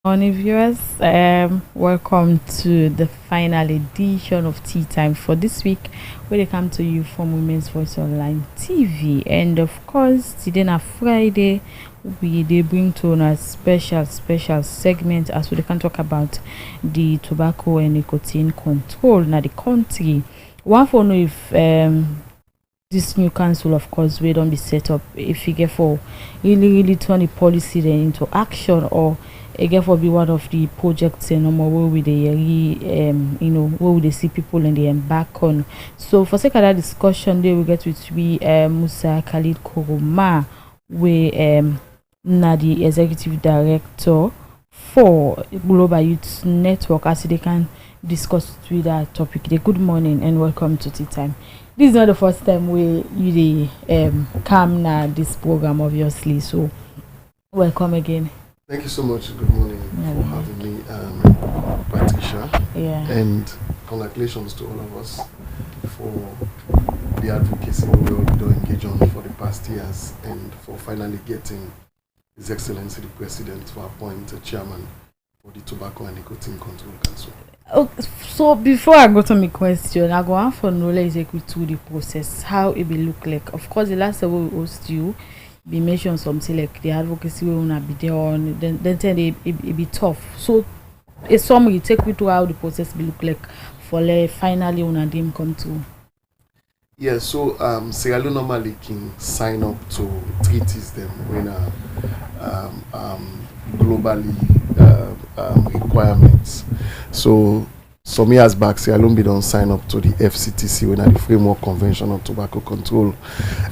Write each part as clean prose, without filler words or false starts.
Morning viewers, welcome to the final edition of Tea Time for this week, where they come to you from Women's Voice Online TV. And of course, today na Friday, they bring to a special segment as we can talk about the tobacco and nicotine control in the country. One for know if this new council, of course, we don't be set up if you get for really turn the policy then into action, or again for be one of the projects and where we they where we they see people and they embark on. So for sake of that discussion, they will get with Musa Khalid Koroma, we na the executive director for Global Youth Network, as they can discuss with that topic. Good morning and welcome to Tea Time. This is not the first time we you come na this program, obviously. So welcome again. Thank you so much. Good morning for having me, Patricia. Yeah. And congratulations to all of us for the advocacy we all do engage on for the past years, and for finally getting His Excellency the President to appoint a chairman for the Tobacco and Nicotine Control Council. Okay, so before I go to my question, I go on for knowledge through the process, how it will look like. Of course, the last time we host you, be mentioned something like the advocacy will not be there on, then it be tough. So a summary, take me to how the process will look like for finally when a team come to. Yeah, so Sierra Leone normally can sign up to treaties them when globally requirements. So some years back, Sierra Leone don't sign up to the FCTC, when are the Framework Convention on Tobacco Control,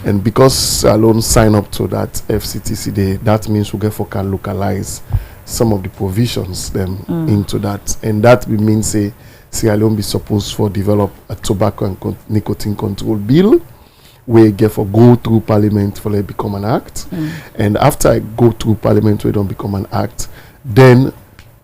and because Sierra Leone sign up to that FCTC, that means we can localize some of the provisions into that, and that will mean say Sierra Leone be supposed for develop a tobacco and nicotine control bill, we get for go through Parliament for it become an act, and after I go through Parliament, we don't become an act, then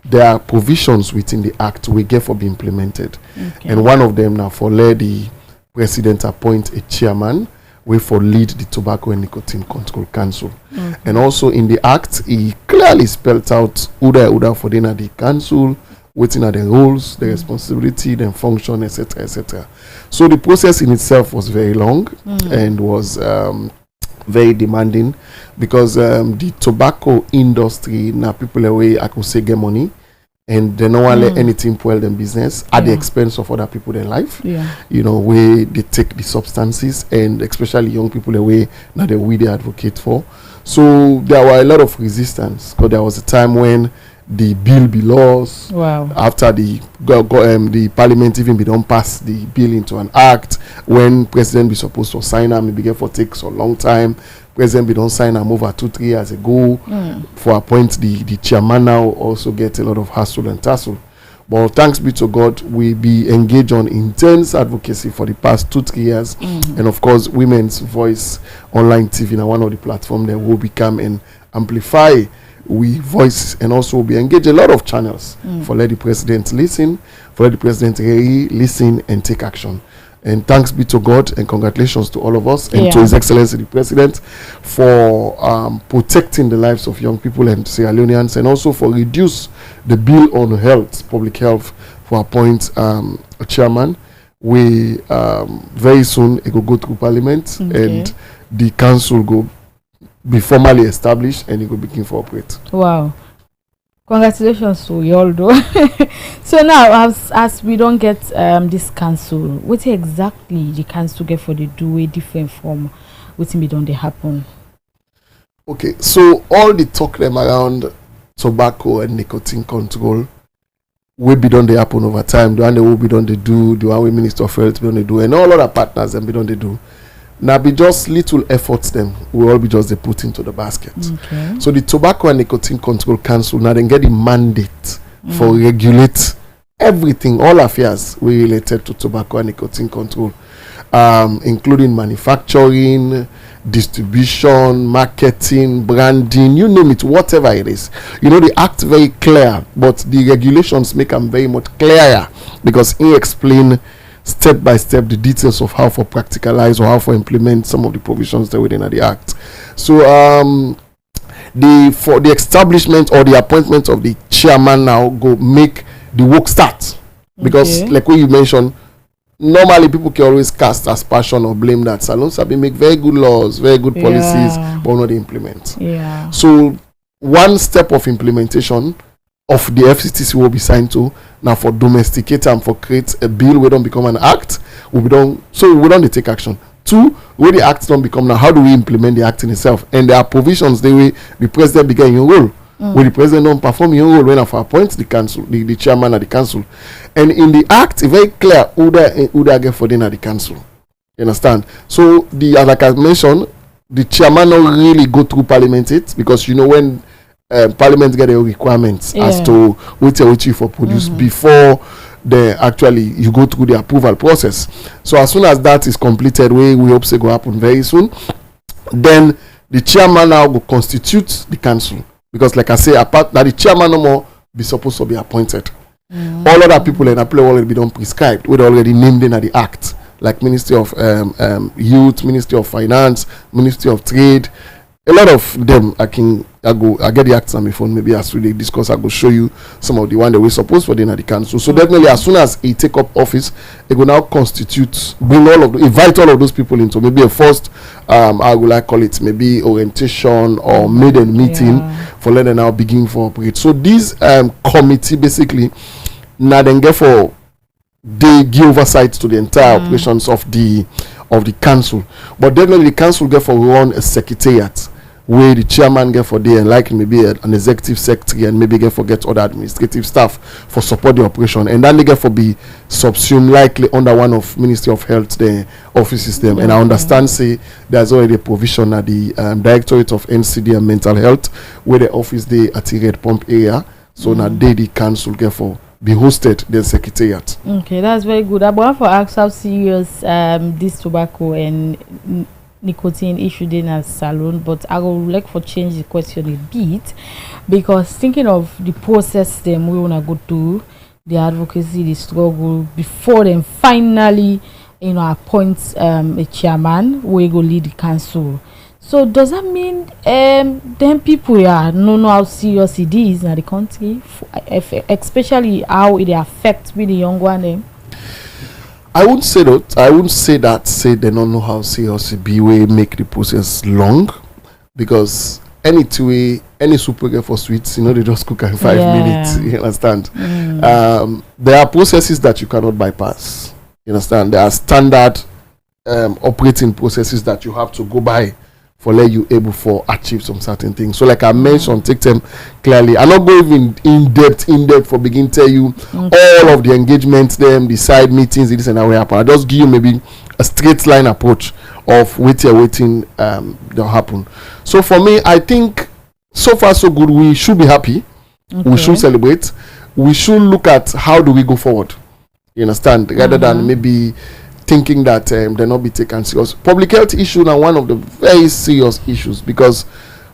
there are provisions within the act we get for be implemented. Okay. And one of them now for let the president appoint a chairman we for lead the Tobacco and Nicotine Control Council. Okay. And also in the act he clearly spelled out who for the council, waiting at the roles, the responsibility, the function, etc. So the process in itself was very long and was very demanding, because the tobacco industry now people away I could say get money, and they don't want to let anything spoil them business at the expense of other people in life. You know, where they take the substances, and especially young people away now they advocate for. So there were a lot of resistance, because there was a time when the bill be lost. Wow. After the parliament even be don't pass the bill into an act, when president be supposed to sign them, it began for take so long time. President be don't sign them over 2-3 years ago. For appoint the chairman now also get a lot of hassle and tussle. But thanks be to God, we be engaged on intense advocacy for the past 2-3 years, and of course, Women's Voice Online TV now one of the platform that will become and amplify we voice, and also be engage a lot of channels for let the president listen, for let the president really listen and take action. And thanks be to God, and congratulations to all of us and to His Excellency the President for protecting the lives of young people and Sierra Leoneans, and also for reduce the bill on health, public health, for appoint a chairman. We very soon it will go through Parliament, and the council go be formally established, and it will begin to operate. Wow. Congratulations to you all though. So now as we don't get this council, what exactly the council get for the do a different from what be done they happen? Okay, so all the talk them around tobacco and nicotine control will be done they happen over time. The one they will be done they do, the one we Minister of Health be done they do, and all other partners and be done they do. Now be just little efforts them will all be just they put into the basket. Okay. So the Tobacco and Nicotine Control Council now then get the mandate for regulate everything, all affairs related to tobacco and nicotine control, including manufacturing, distribution, marketing, branding, you name it, whatever it is. You know, the act very clear, but the regulations make them very much clearer, because he explain step by step the details of how for practicalize or how for implement some of the provisions that within the act. So for the establishment or the appointment of the chairman now go make the work start. Because like what you mentioned, normally people can always cast aspersion or blame that salons have been make very good laws, very good policies, but not implement. So one step of implementation of the FCTC will be signed to now for domesticate and for create a bill we don't become an act. We don't take action. Two, where the act don't become now, how do we implement the act in itself? And there are provisions the way the president began your role. When the president don't perform your role when I appoint the council, the chairman of the council. And in the act, it's very clear who they get for dinner the council. You understand? So like I mentioned, the chairman don't really go through parliament because when parliament get a requirements as to what you for produce before you go through the approval process. So as soon as that is completed, we hope it will happen very soon, then the chairman now will constitute the council. Because like I say, apart that the chairman no more be supposed to be appointed. All other people in Apple already be done prescribed. We're already named in the act. Like Ministry of Youth, Ministry of Finance, Ministry of Trade. A lot of them I get the acts on my phone. Maybe as we discuss, I go show you some of the one that we're supposed for the council. So definitely as soon as he take up office, it will now invite all of those people into maybe a first I would like call it maybe orientation or maiden meeting for letting them now begin for operate. So this committee basically now then they give oversight to the entire operations of the council. But definitely the council get for run a secretariat where the chairman get for there and like maybe an executive secretary and maybe get for get other administrative staff for support the operation, and then they get for be subsumed likely under one of Ministry of Health the office system. And I understand say there's already a provision at the Directorate of NCD and Mental Health where the office they at the Red Pump area. So now the council get for be hosted the secretariat. Okay, that's very good. I want to ask how serious this tobacco and nicotine issue in a salon, but I would like to change the question a bit, because thinking of the process them we wanna go through, the advocacy, the struggle before them finally appoint a chairman who go lead the council. So does that mean then people know how serious it is in the country, especially how it affects with the young one? I wouldn't say that. Say they don't know how serious it be. We make the process long, because any super get for sweets, they just cook in 5 minutes. You understand? There are processes that you cannot bypass. You understand? There are standard operating processes that you have to go by for let you able for achieve some certain things. So like I mentioned, take them clearly. I'm not going in depth for begin tell you all of the engagements, them, the side meetings, this and that will happen. I just give you maybe a straight line approach of waiting they'll happen. So for me, I think so far so good. We should be happy. We should celebrate. We should look at how do we go forward. You understand? Rather than maybe thinking that they not be taken serious. Public health issue now one of the very serious issues, because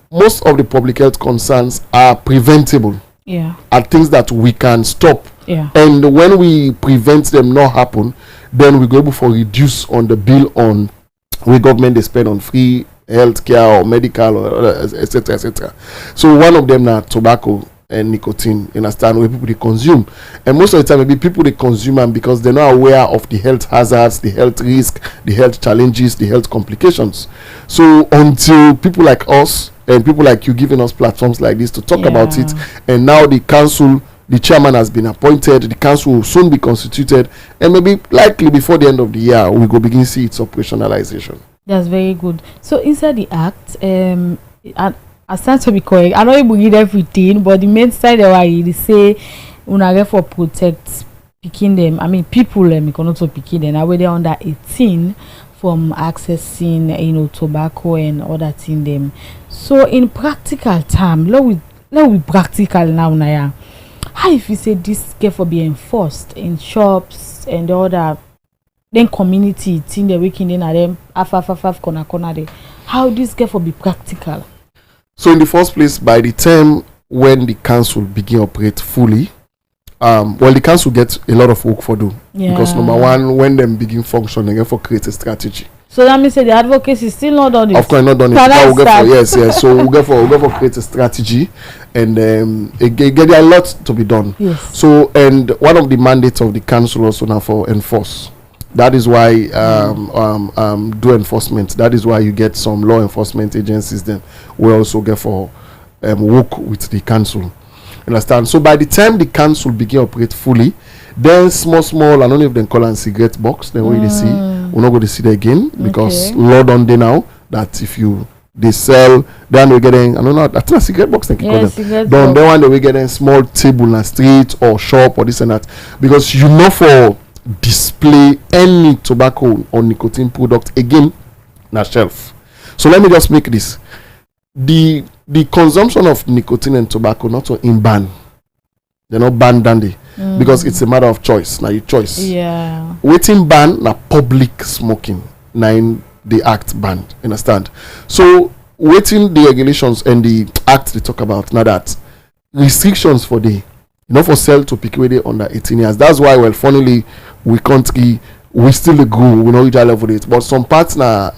most of the public health concerns are preventable. Are things that we can stop. And when we prevent them not happen, then we go able for reduce on the bill on where government they spend on free healthcare or medical or etc. etc. So one of them now tobacco and nicotine, you understand, where people they consume. And most of the time maybe people they consume them because they're not aware of the health hazards, the health risk, the health challenges, the health complications. So until people like us and people like you giving us platforms like this to talk about it, and now the council, the chairman has been appointed, the council will soon be constituted, and maybe likely before the end of the year we go begin see its operationalization. That's very good. So inside the act, I stand to be correct, I know you bring everything, but the main side they say una for protect picking them. I mean people you cannot picking them where they're under 18 from accessing tobacco and other thing them. So in practical term, let we practical now. How if you say this get for be enforced in shops and the other then community thing they waking in at them half corner there, how this get for be practical? So in the first place, by the time when the council begin operate fully, the council gets a lot of work for do. Because number one, when them begin function, they get for create a strategy. So that means the advocacy is still not done it. Of course, not done it. We'll go for yes. So we'll go for create a strategy, and get a lot to be done. Yes. So, and one of the mandates of the council also now for enforce. That is why do enforcement. That is why you get some law enforcement agencies. Then we also get for work with the council. Understand? So by the time the council begin operate fully, then small, I don't know if they call it cigarette box. Then we see, we're not going to see that again because law done day now that if they sell, then we're getting I think a cigarette box. Then then one day we getting small table in a street or shop or this and that because for display any tobacco or nicotine product again na shelf. So let me just make this the consumption of nicotine and tobacco not in ban. They're not banned dandy because it's a matter of choice. Now your choice. Yeah. Waiting ban na public smoking. Now in the act banned. Understand? So waiting the regulations and the act they talk about now that restrictions for the for sale to pick away under 18 years. That's why funnily we still grow, we know each level it. But some parts now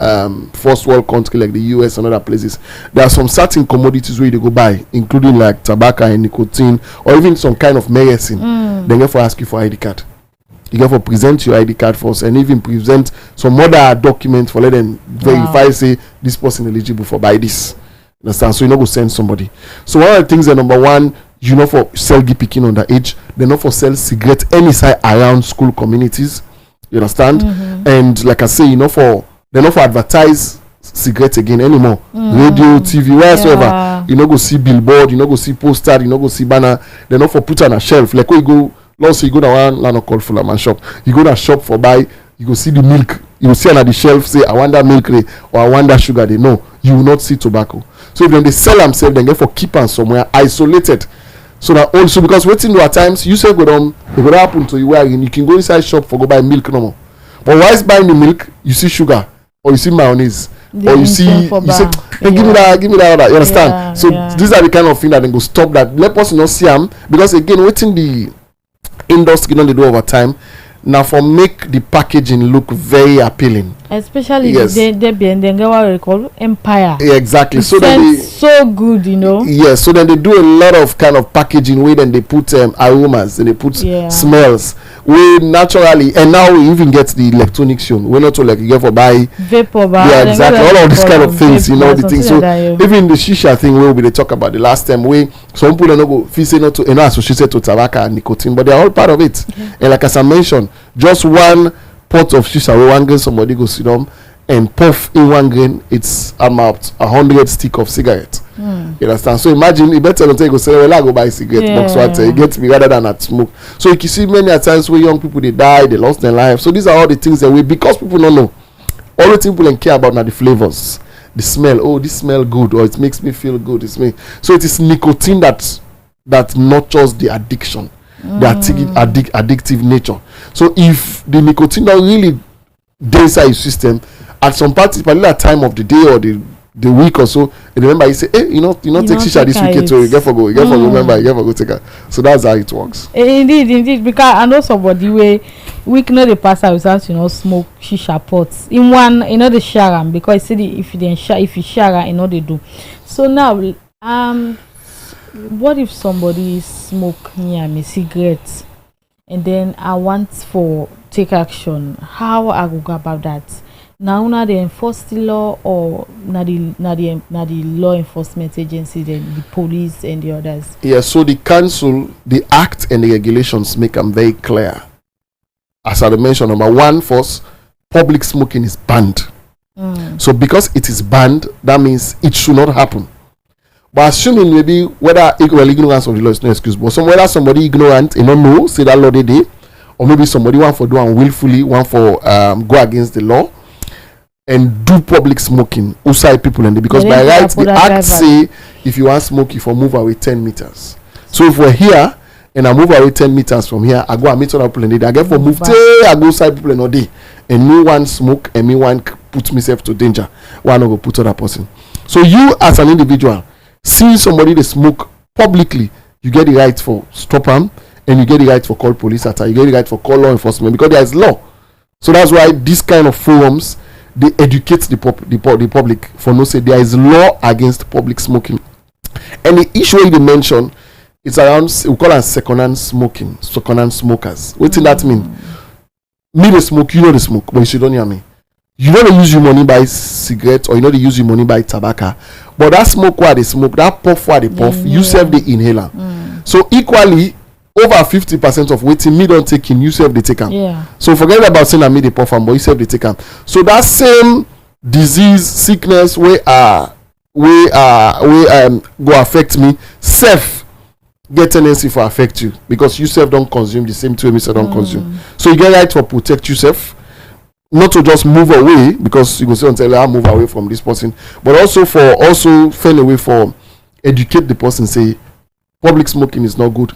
first world country like the US and other places, there are some certain commodities where you go buy, including like tobacco and nicotine or even some kind of medicine. Then you have to ask you for ID card. You have to present your ID card first and even present some other documents for let them verify say this person eligible for buy this. Understand? So you go send somebody. So one of the things that number one, for sell picking underage, they not for sell cigarette any side around school communities. You understand? And like I say, they not for advertise cigarette again anymore. Radio, TV, wheresoever. You go see billboard, you go see poster, you go see banner. They not for put on a shelf. Like when you go, let's say you go to one land called Fullerman shop. You go to a shop for buy, you go see the milk. You will see on the shelf say I want that milk or I want that sugar. They know you will not see tobacco. So if they sell themselves, then get for keep them somewhere isolated. So that also because waiting at times you say it would happen to you where you can go inside shop for go buy milk no more. But whilst buying the milk, you see sugar or you see mayonnaise or you say, hey, give me that. You understand? These are the kind of things that they go stop that. Let us not see them because again, waiting the industry they do over time. Now for make the packaging look very appealing, especially they what we call empire. Yeah, exactly. It so then so good, Yes. So then they do a lot of kind of packaging where then they put aromas and they put smells. We naturally and now we even get the electronic tune. We're not like you get for buy vapor bar. Yeah, exactly. All of these kind of things, the things. So even the shisha thing where we talk about the last time where some people don't go feel say not to associated to tobacco and nicotine, but they're all part of it. And like as I mentioned, just one pot of shisha where one grain somebody go sit down and puff in one grain, it's about 100 stick of cigarette. You understand? So imagine you better not go say, well, I go buy cigarette box one it gets me rather than at smoke. So you can see many a times where young people they die, they lost their life. So these are all the things that because people don't know. All the things people care about are the flavors, the smell. Oh, this smell good, or it makes me feel good. So it is nicotine that nurtures the addiction, the addictive nature. So if the nicotine don't really inside your system at some particular time of the day or the week or so, and remember you say, hey, you know take shisha this weekend, so you get for go remember, you get for go take her. So that's how it works. Indeed, because I know somebody where we know the pass out without smoke shisha pots in one, the share because if you share, they do. So now, what if somebody smoke near me cigarettes, and then I want for take action? How I go about that? Now they enforce the law or the law enforcement agency, then the police and the others? Yeah, so the council, the act and the regulations make them very clear. As I mentioned, number one, first, public smoking is banned. So because it is banned, that means it should not happen. But assuming maybe whether ignorance of the law is no excuse, but whether somebody ignorant, don't know, say that law they did, or maybe somebody want for do and willfully want for go against the law and do public smoking outside people and because by right the act say if you want smoke you for move away 10 meters. So if we're here and I move away 10 meters from here, I go and meet other people and I get for move I go outside people and all day and me one smoke and me one put myself to danger, one go put other person. So you as an individual seeing somebody they smoke publicly, you get the right for stop them and you get the right for call police attack, you get the right for call law enforcement because there is law. So that's why this kind of forums they educate the public for no say there is law against public smoking. And the issue you mention, it's around, we call it second-hand smokers. What does that mean? Me the smoke, you know the smoke, but you don't hear me. You know they use your money buy cigarette, or you know they use your money buy tobacco. But that smoke where they smoke, that puff where they puff, you serve the inhaler. So equally, over 50% of waiting me don't take in, you serve the take them. Yeah. So forget about saying I me the puff, but you serve the take them. So that same disease, sickness, go affect me, self get tendency for affect you, because you self don't consume the same way me say don't consume. So you get right to protect yourself, not to just move away, because you go say until I move away from this person, but also find a way for educate the person, say public smoking is not good.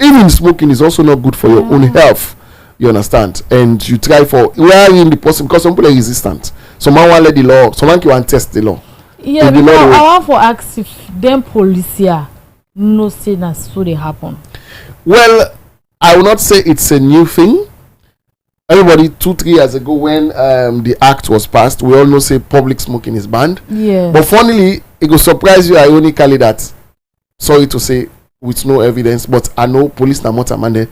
Even smoking is also not good for your own health. You understand? And you try for where in the person, because some people are resistant. Someone want let the law, someone can test the law. Yeah, because I want to ask if them police here no say that so they happen. Well, I will not say it's a new thing. Everybody 2-3 years ago when the act was passed, we all know say public smoking is banned. Yeah. But funnily, it will surprise you ironically that, sorry to say, with no evidence, but I know police na mota man there.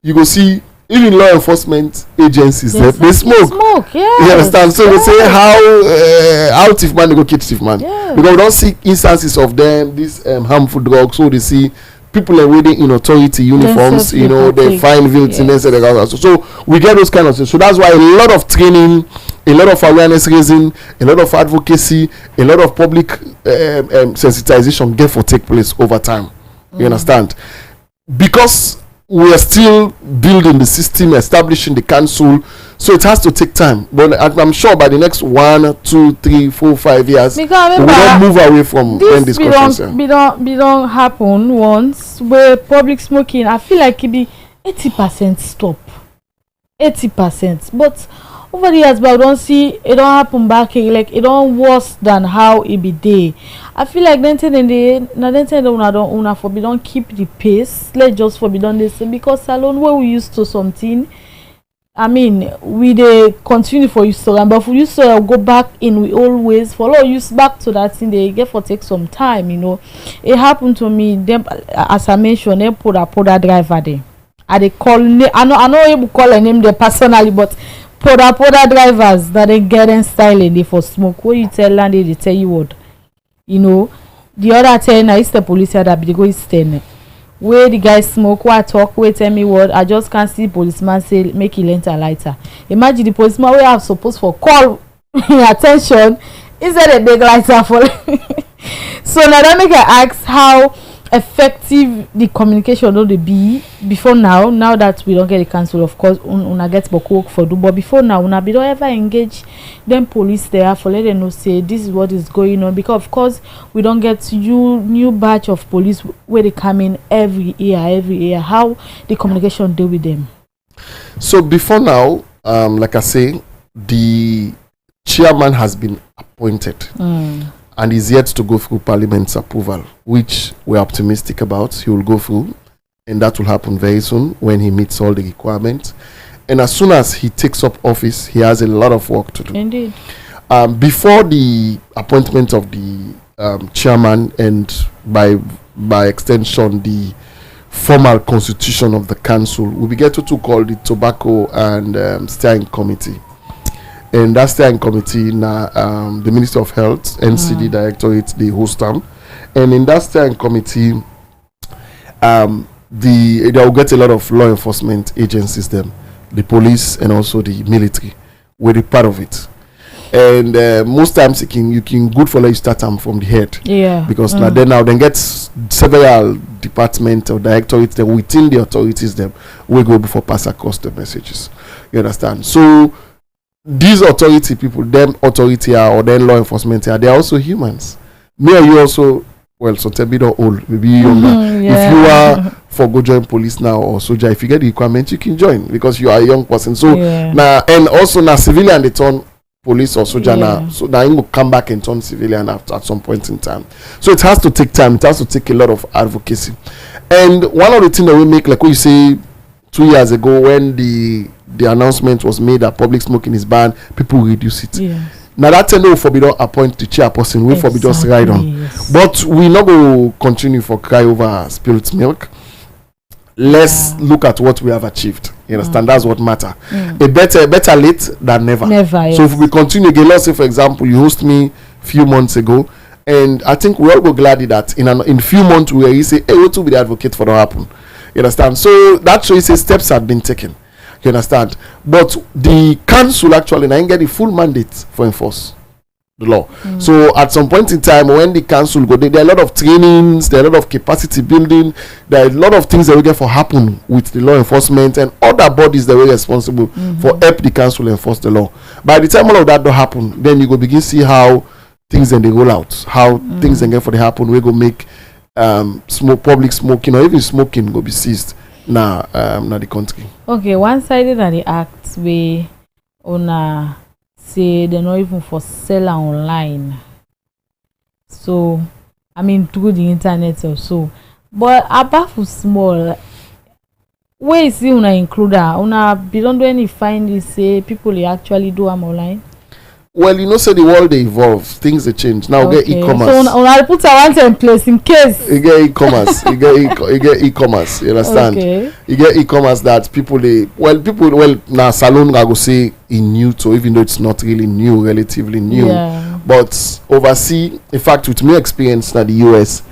You go see even law enforcement agencies they smoke. Yeah. You understand? So we say how thief man they go catch thief man. Yeah. Because we don't see instances of them, these harmful drugs. So they see people are waiting in authority uniforms, you know, they find guiltiness and so we get those kind of things. So that's why a lot of training, a lot of awareness raising, a lot of advocacy, a lot of public sensitization get for take place over time. You understand? Because we are still building the system, establishing the council, so it has to take time. But I'm sure by the next 1, 2, 3, 4, 5 years, we will not move away from when discussions. Don't happen once where public smoking. I feel like it be 80% stop, 80%. But over the years, but I don't see it don't happen back here. Like it don't worse than how it be there. I feel like then una forbid don't keep the pace. Let's just forbid on this because alone where we used to something. I mean, we they continue for use to, but if we used to go back in we always follow use back to that thing. They get for take some time, you know. It happened to me. Them, as I mentioned, they put a driver there. They call I know you call a name there personally, but Poda drivers that they get in styling they for smoke. What you tell and they tell you what, you know. The other 10 is the police that they go is 10. Where the guy smoke, what talk, wait tell me what. I just can't see policeman say make it enter lighter. Imagine the policeman we have supposed for call attention instead a big lighter for. So now that make I ask how effective the communication don't they be before now that we don't get the council. Of course una get work for do, but before now una be don't ever engage them police there for let them know say this is what is going on, because of course we don't get new batch of police where they come in every year. How the communication deal with them? So before now, like I say, the chairman has been appointed and is yet to go through Parliament's approval, which we're optimistic about. He will go through, and that will happen very soon when he meets all the requirements. And as soon as he takes up office, he has a lot of work to do. Indeed. Before the appointment of the chairman, and by extension the formal constitution of the council, we begin to call the Tobacco and Steering Committee. And that steering committee now, the Minister of Health, NCD Directorate, they host them. And in that steering committee, they will get a lot of law enforcement agencies, them, the police and also the military, will be part of it. And most times you can good for you start them from the head. Yeah. Because now then get several department or directorates that within the authorities them will go before pass across the messages. You understand? So these authority people, them authority or then law enforcement they're also humans. Me or you also, well, so tell me not old, maybe younger. Yeah. If you are for go join police now or soldier, if you get the requirement, you can join because you are a young person. So now and also now civilian they turn police or soldier now. So now you will come back and turn civilian at some point in time. So it has to take time. It has to take a lot of advocacy. And one of the things that we make, like what you say 2 years ago when the announcement was made that public smoking is banned, people reduce it. Yes. Now that no for we don't appoint the chairperson, we for we just ride on. Yes. But we not go continue for cry over spilled milk. Let's look at what we have achieved. You understand? That's what matter. A better late than never. Never. So if we continue again, let's say for example, you host me few months ago, and I think we all go glad that in few months we will say, hey, what will be the advocate for that happen? You understand? So that shows steps have been taken. You understand? But the council actually now get the full mandate for enforce the law. So at some point in time when the council go there are a lot of trainings, there are a lot of capacity building, there are a lot of things that we get for happen with the law enforcement and other bodies that were responsible for help the council enforce the law. By the time all of that don't happen, then you go begin see how things then they roll out, how things then get for the happen. We go make public smoking or even smoking go be seized now the country. Okay, one sided at the act we on say they're not even for seller online. So I mean through the internet or so. But apart from small, where is it una include that? Una don't do any find this say people they actually do them online? Well, you know, say the world they evolve, things they change. Now get e-commerce. So una put one in place in case. You get e-commerce. you get e-commerce. You understand? Okay. You get e-commerce that people now salon I go say in new to even though it's not really new, relatively new. Yeah. But overseas, in fact, with my experience in the US,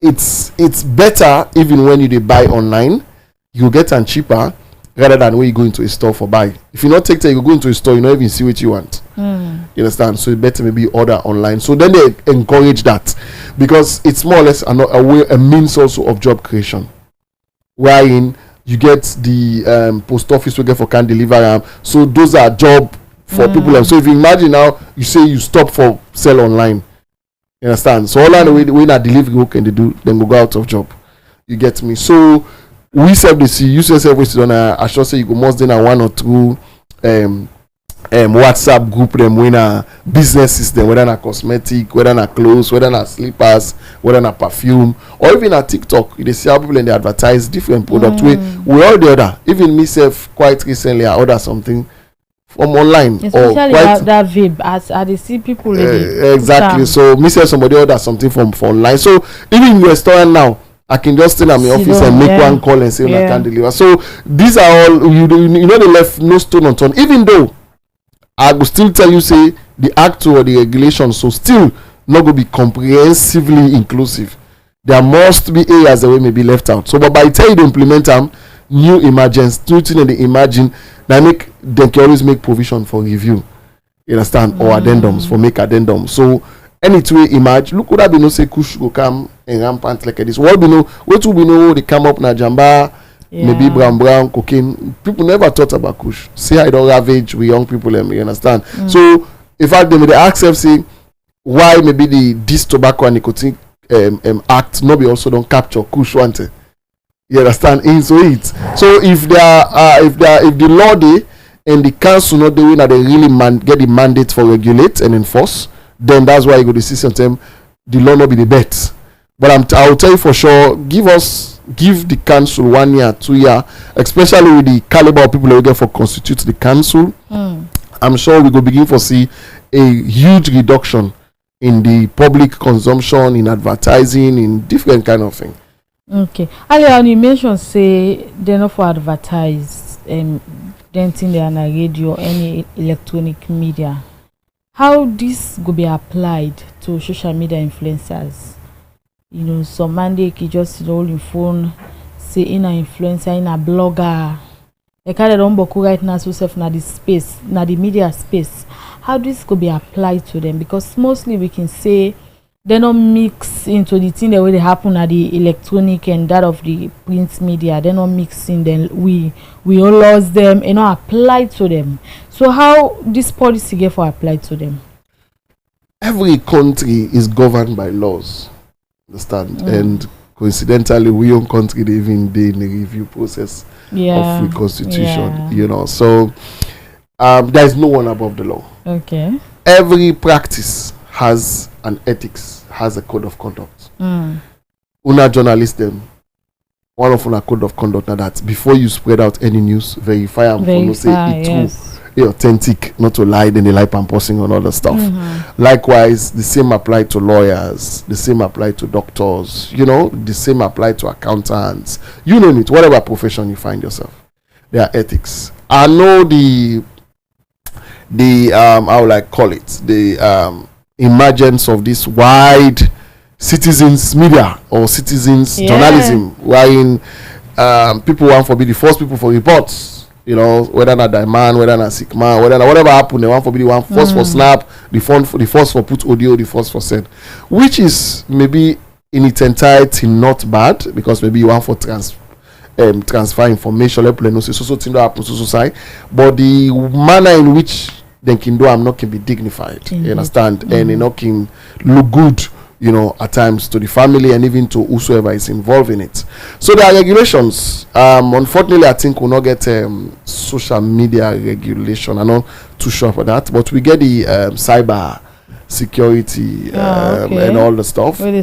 it's better even when you buy online, you get them cheaper rather than when you go into a store for buy. If you not take time, you go into a store, you not even see what you want. You understand? So you better maybe order online. So then they encourage that because it's more or less a means also of job creation. Wherein you get the post office we get for can deliver so those are job for people. So if you imagine now, you say you stop for sell online. You understand? So all the way that delivery work can they do, then go out of job. You get me? So we serve the see you yourself with on I should say you go most then one or two WhatsApp group them when a business system, whether na cosmetic, whether na clothes, whether na slippers, whether na perfume, or even a TikTok. They see how people and they advertise different products. We all the other. Even myself quite recently I ordered something from online. Especially that vape as I see people exactly. So myself somebody order something from online. So even in restaurant now I can just stay at my office and make one call and say I can deliver. So these are all you know they left no stone unturned. Even though I will still tell you say the act or the regulation so still not going to be comprehensively inclusive. There must be areas that may be left out. So but by the time you implement them, new emergence, new thing they imagine, they can always make provision for review. You understand? Or addendums for make addendums. So any two imagine look would have been no say kush go come and rampant like this. What we know they come up na jamba. Maybe brown cocaine. People never thought about kush. See how it don't ravage with young people. You understand? So in fact they ask say why maybe this tobacco and nicotine act no be also don't capture kush wanted. You understand? So if the law day and the council not doing that they really get the mandate for regulate and enforce, then that's why you go to see sometimes the law not be the bet. But I'll tell you for sure, give the council 1 year, 2 year, especially with the caliber of people that we get for constitute the council. I'm sure we go begin to see a huge reduction in the public consumption, in advertising, in different kind of thing. Okay. Earlier you mentioned say they're not for advertise then think they are on a radio or any electronic media. How this go be applied to social media influencers? You know, some man they can just roll your phone, say in a influencer, in a blogger. They kind of don't boku right now, so self na the space, na the media space. How this could be applied to them? Because mostly we can say they don't mix into the thing the way they happen at the electronic and that of the print media. They don't mix in. Then we all lost them and not applied to them. So how this policy get for applied to them? Every country is governed by laws. Understand? And coincidentally, we own country they even in the review process of the constitution. You know, so there is no one above the law. Okay. Every practice has an ethics, has a code of conduct. Una journalist them. One of una code of conduct now that before you spread out any news, verify and follow say it's true. authentic, not to lie, then they lie pamposing on other stuff. Likewise, the same apply to lawyers, the same apply to doctors, the same apply to accountants, you name it, whatever profession you find yourself. There are ethics. I know the how will I call it, the emergence of this wide citizens media or citizens journalism, wherein people want to be the first people for reports, whether not die man, whether not sick man, whatever happened, they want to be the one first for snap, the first for put audio, the first for send, which is maybe in its entirety not bad, because maybe you want for transfer information, let people know so thing that happens so side, but the manner in which they can do not can be dignified, you understand, and it can look good, at times to the family and even to whosoever is involved in it. So there are regulations. Unfortunately, I think we'll not get social media regulation. I'm not too sure for that, but we get the cyber security and all the stuff, where they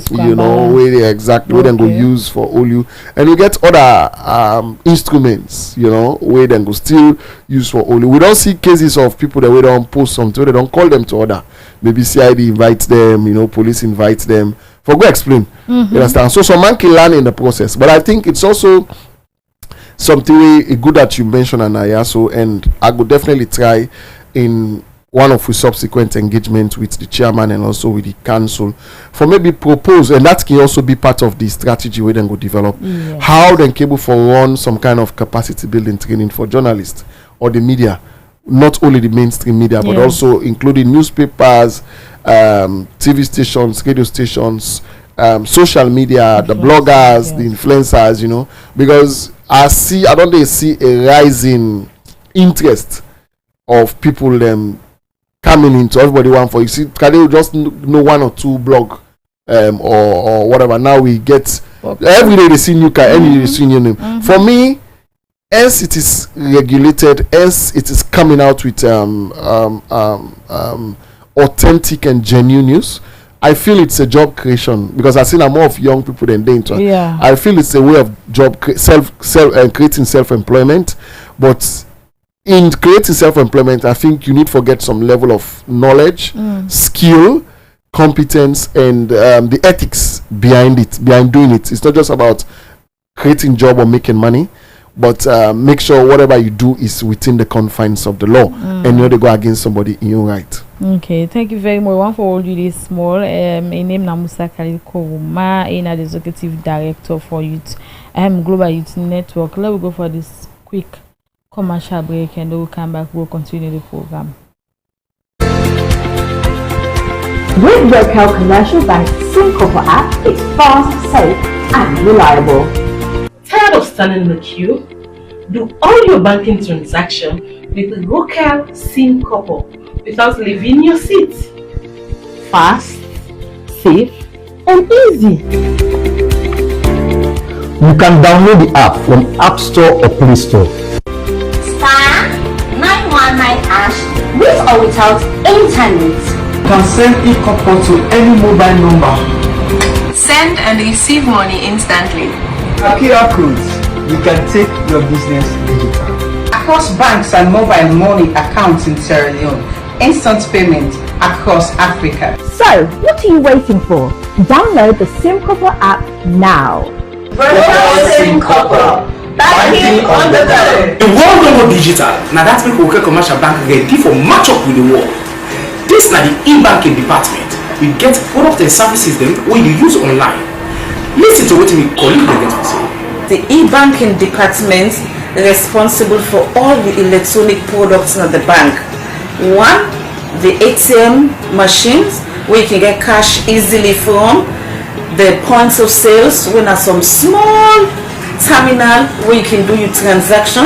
go use for all you, and we get other instruments, where they go still use for all you. We don't see cases of people that we don't post something, they don't call them to order. Maybe CID invites them, police invites them for go explain. You understand? So some man can learn in the process, but I think it's also something good that you mentioned, Anayaso, and I would definitely try in one of the subsequent engagement with the chairman and also with the council for maybe propose, and that can also be part of the strategy we then go develop, how then cable for run some kind of capacity building training for journalists or the media, not only the mainstream media, but also including newspapers, TV stations, radio stations, social media, the bloggers, the influencers, because I don't see a rising interest of people coming into everybody one for, you see, can they just know one or two blog or whatever. Now we get every day they see new car, every day they see new name. For me, as it is regulated, as it is coming out with authentic and genuine news, I feel it's a job creation, because I've seen more of young people than they into. I feel it's a way of creating self-employment, but in creating self-employment, I think you need to get some level of knowledge, skill, competence, and the ethics behind doing it. It's not just about creating job or making money, but make sure whatever you do is within the confines of the law, and not to go against somebody in your right. Okay, thank you very much. One for all you this small. My name na Musa Khalil Koruma, the executive director for Youth, Global Youth Network. Let me go for this quick commercial break, and then we'll come back. We'll continue the program. With Rocal Commercial Bank's Syncopa app, it's fast, safe, and reliable. Tired of standing in the queue? Do all your banking transactions with Rocal Syncopa without leaving your seat. Fast, safe, and easy. You can download the app from App Store or Play Store. Star 919 hash, with or without internet. You can send e-copper to any mobile number. Send and receive money instantly. QR codes, you can take your business digital. Across banks and mobile money accounts in Sierra Leone. Instant payment across Africa. So, what are you waiting for? Download the Syncopa app now. Syncopa. Banking on the go. The world go digital. Now that's make Rocal Commercial Bank ready for match up with the world. This na the e-banking department. You get products and services them when you use online. Listen to what my colleague get to say. The e-banking department responsible for all the electronic products in the bank. One, the ATM machines where you can get cash easily from. The points of sales when are some small terminal where you can do your transaction,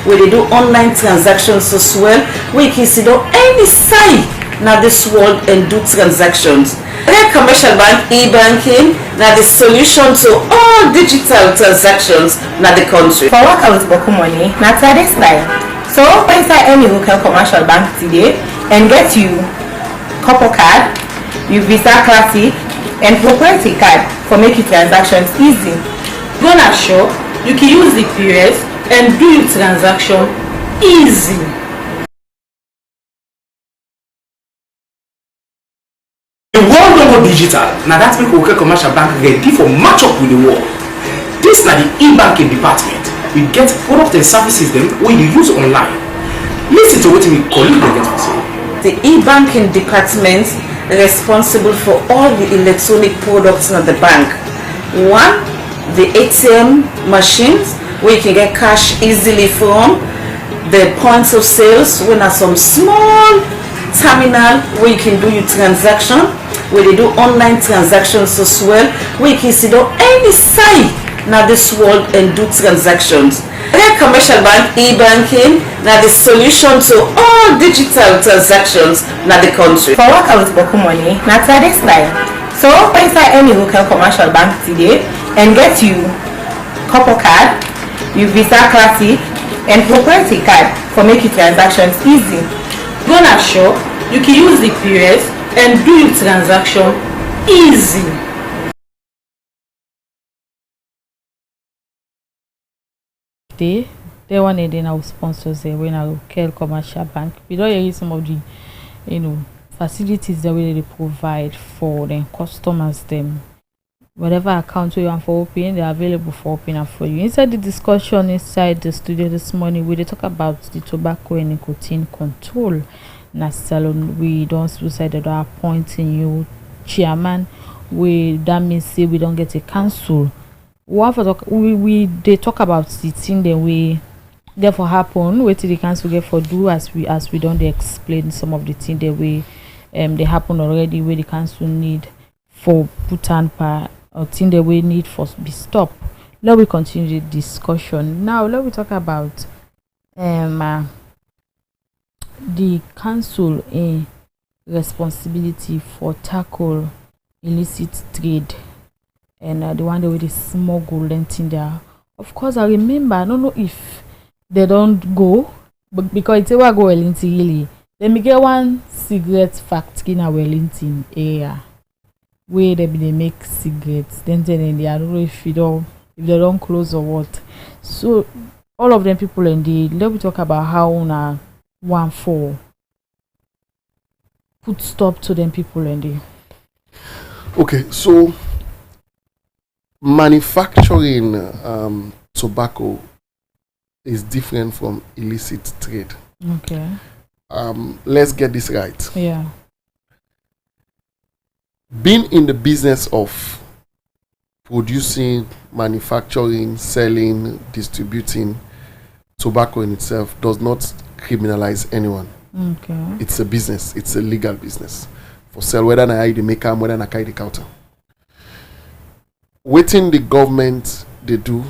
where they do online transactions as well, where you can sit on any site now this world and do transactions. Rocal Commercial Bank e-banking now the solution to all digital transactions in the country. For work with Boku Money, now this line. So inside any Rocal Commercial Bank today and get you Copper card, your Visa Classic, and proprietary card for making transactions easy. Gonna show you can use the POS and do your transaction easy. more digital. Now that's make Worker Commercial Bank ready for match up with the world. This na the e-banking department. We get product and services them when you use online. Listen to what we colleague they get to say. The e-banking department responsible for all the electronic products in the bank. One, the ATM machines where you can get cash easily from. The points of sales when are some small terminal where you can do your transaction, where they do online transactions as well, where you can sit on any side now this world and do transactions. The commercial bank e-banking now the solution to all digital transactions now the country. For work out boku money, na this line. So inside any local commercial bank today and get you couple card, you Visa Classic and proprietary card for making transactions easy. Gonna show you can use the POS and do your transaction easy. They one of our sponsors there when our Kel Commercial Bank. We don't hear some of the facilities that they provide for the customers them. Whatever account you want for opening, they're available for opening for you. Inside the discussion inside the studio this morning, we talk about the tobacco and nicotine control. Salon, we don't suicide that are appointing you chairman. That means say we don't get a council. They talk about the thing that we therefore happen. Wait till the council get for do as we don't explain some of the things that we they happen already where the council need for put on par or thing that we need for be stopped. Let we continue the discussion. Now let we talk about the council a responsibility for tackle illicit trade and the one that with the smuggle thing there. Of course, I remember. I don't know if they don't go, but because it's a go Wellington really. Let me get one cigarette factory in a Wellington area where they make cigarettes. Then they I don't know if they don't close or what. So all of them people in the let me talk about how na 1-4 put stop to them people in the. Okay, so manufacturing tobacco is different from illicit trade. Okay. Let's get this right. Yeah. Being in the business of producing, manufacturing, selling, distributing tobacco in itself does not criminalize anyone. Okay. It's a business. It's a legal business. For sale, whether I the maker, whether I carry the counter. Waiting the government they do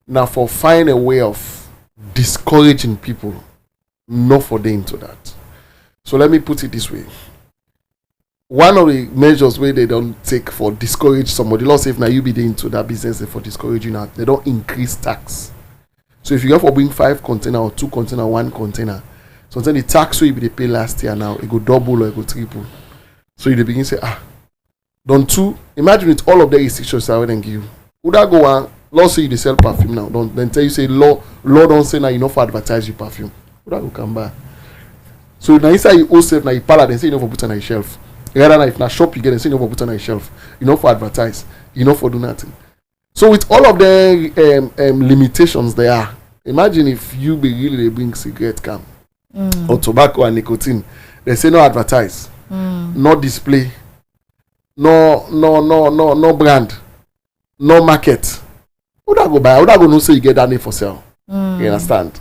now for find a way of discouraging people, not for them into that. So let me put it this way. One of the measures where they don't take for discourage somebody, let's say if now you be into that business for discouraging that, they don't increase tax. So if you go for bring 5 container or 2 container, 1 container, sometimes the tax will be they pay last year now, it go double or it go triple. So you begin to say, don't two. Imagine with all of the restrictions I wouldn't give you. Would I go on? Law say you sell perfume now. Don't then tell you say law don't say now you know for advertise your perfume. Would I go come back? So now inside you yourself now you pala then say you know for put on a shelf. Rather than if na shop you get and say you know for put on a shelf. You know for advertise. You know for do nothing. So with all of the limitations there, imagine if you be really they bring cigarette can or tobacco and nicotine. They say no advertise, no display. No brand, no market. Would I go buy? Would I go no say you get that name for sale? You understand?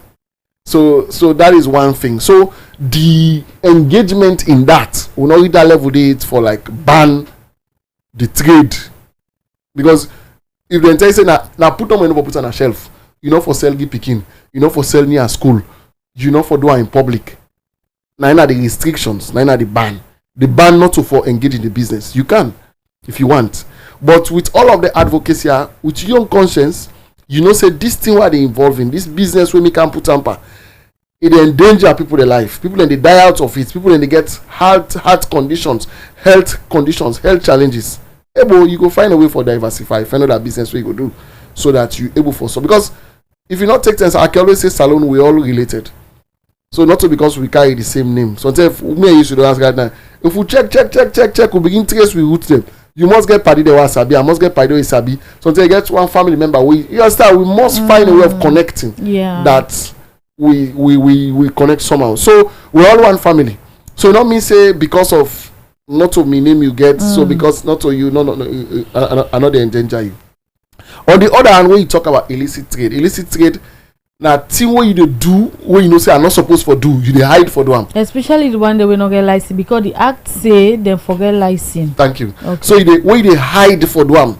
So that is one thing. So the engagement in that will not reach that level it for like ban the trade, because if the entire say now put on when put on a shelf, you know for sell give picking, you know for sell near school, you know for do in public. Now the restrictions, now the ban. The ban not to for engage in the business. You can, if you want. But with all of the advocacy, with your own conscience, you know, say this thing where they involve in, this business where we can put tamper, it endanger people their life. People and they die out of it. People and they get health conditions, health challenges. Able, you go find a way for diversify, find out that business where you go do, so that you able for so. Because if you not take things, I can always say salon, we all related. So not to because we carry the same name. So if me and you should ask right now, If we check, we begin trace, we root them. You must get party the wasabi, I must get party the wasabi. So until you get one family member, we understand we must find a way of connecting. Yeah. That we connect somehow. So we're all one family. So not me say because of not to me name you get, so because not to you, no, another endanger you. On the other hand, when you talk about illicit trade, now thing what you dey do, when you know say I'm not supposed to do, you dey hide for them. Especially the one that will not get license, because the act say they forget license. Thank you. Okay. So when you dey hide for them,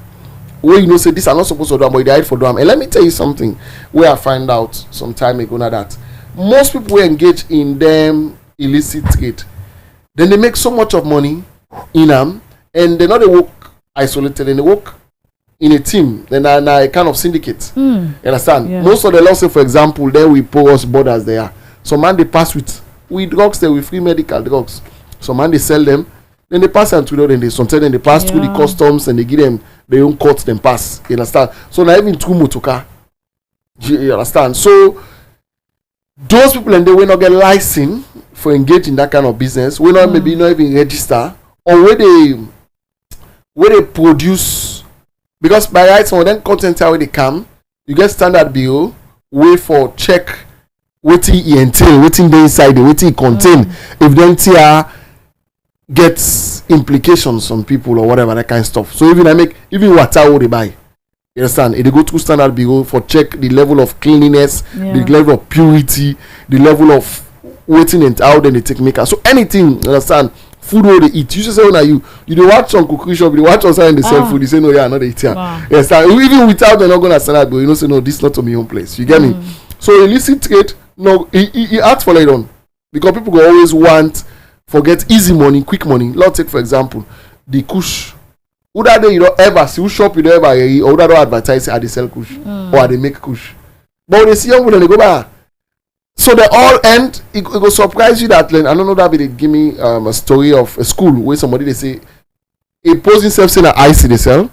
when you know say this I'm not supposed to do, but you dey hide for them. And let me tell you something where I find out some time ago now that most people who engage in them illicit trade, then they make so much of money in them, and they not they work isolated, and they work in a team, then a kind of syndicate. You understand? Yeah. Most of the laws, say for example, there we porous borders there. Some man they pass with drugs there, with free medical drugs. Some man they sell them, then they pass them to them. Then sometimes then they pass through the customs and they give them their own court, then pass. You understand? So now even through motoka. You understand? So those people and they will not get license for engaging in that kind of business. We not maybe not even register, or where they produce. Because by right, some of them content how they come, you get standard bill, wait for check what it entail, what in the inside, what it contain. If them tier gets implications on people or whatever, that kind of stuff. So even water what they buy, you understand? If they go through standard bill for check the level of cleanliness, the level of purity, the level of waiting and how then they take maker. So anything, you understand? Food where they eat. You should say when you dey watch some cookery shop, you dey watch outside and they sell food, you say no, yeah, not eat here. Yes, even without they're not gonna standard bill, you know, say no, this is not to my own place. You get me? So illicit trade, no, he acts for later on. Because people go always want forget easy money, quick money. Let's take for example, the kush. Who that day you don't ever see, who shop you don't ever hear, or who that don't advertise how they sell kush or they make kush. But when they see young people and they go back. So they all end. It will surprise you that I don't know that they give me a story of a school where somebody they say he posed himself saying that ice they sell,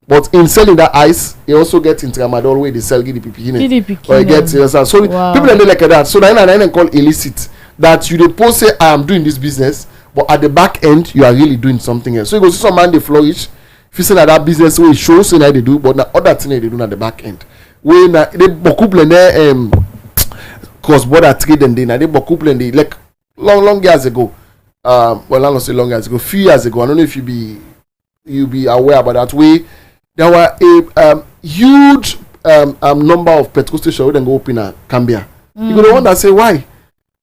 but in selling that ice he also gets in tramadol where they sell GDP or he gets so people and they like that. So then call illicit that you they post say I am doing this business, but at the back end you are really doing something else. So you go see some man they flourish. If you say that business way shows say that they do, but now other thing they do at the back end. When they beaucoup cross border trade and they couple and they like long years ago. Well, I don't say long years ago, few years ago. I don't know if you be aware about that way. There were a huge number of petrol stations who then go open in Cambia. You go the one that say why?